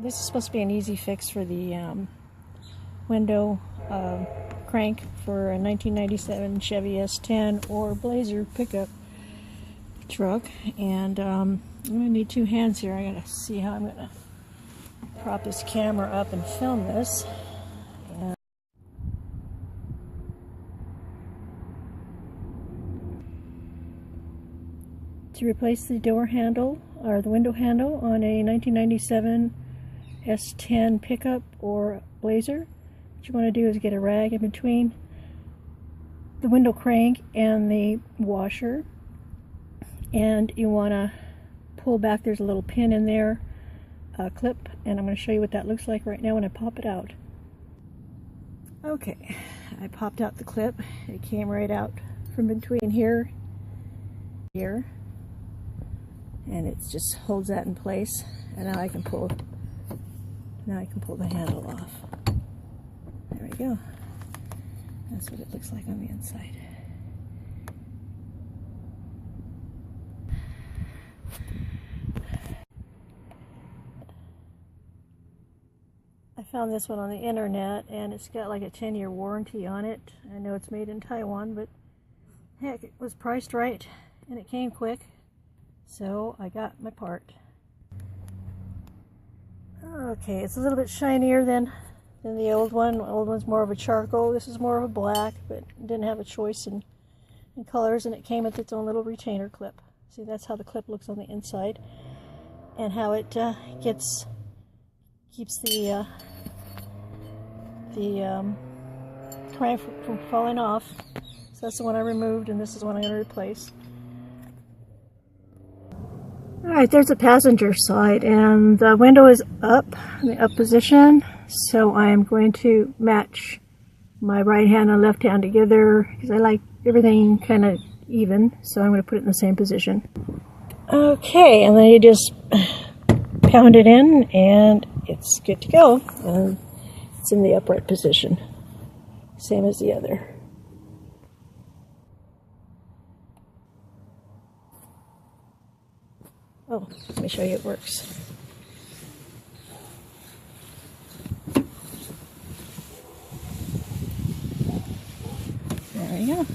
This is supposed to be an easy fix for the window crank for a 1997 Chevy S10 or Blazer pickup truck, and I'm going to need two hands here. I got to see how I'm going to prop this camera up and film this. To replace the door handle or the window handle on a 1997 S10 pickup or Blazer, what you want to do is get a rag in between the window crank and the washer, and you want to pull back. There's a little pin in there, a clip, and I'm going to show you what that looks like right now when I pop it out. Okay, I popped out the clip. It came right out from between here, and it just holds that in place. And now I can pull the handle off. There we go. That's what it looks like on the inside. I found this one on the internet, and it's got like a 10-year warranty on it. I know it's made in Taiwan, but heck, it was priced right and it came quick, so I got my part. Okay, it's a little bit shinier than the old one. The old one's more of a charcoal. This is more of a black, but didn't have a choice in colors, and it came with its own little retainer clip. See, that's how the clip looks on the inside, and how it keeps the crank from falling off. So that's the one I removed, and this is the one I'm going to replace. Alright, there's the passenger side, and the window is up, in the up position, so I'm going to match my right hand and left hand together because I like everything kind of even, so I'm going to put it in the same position. Okay, and then you just pound it in and it's good to go, and it's in the upright position, same as the other. Oh, let me show you it works. There we go.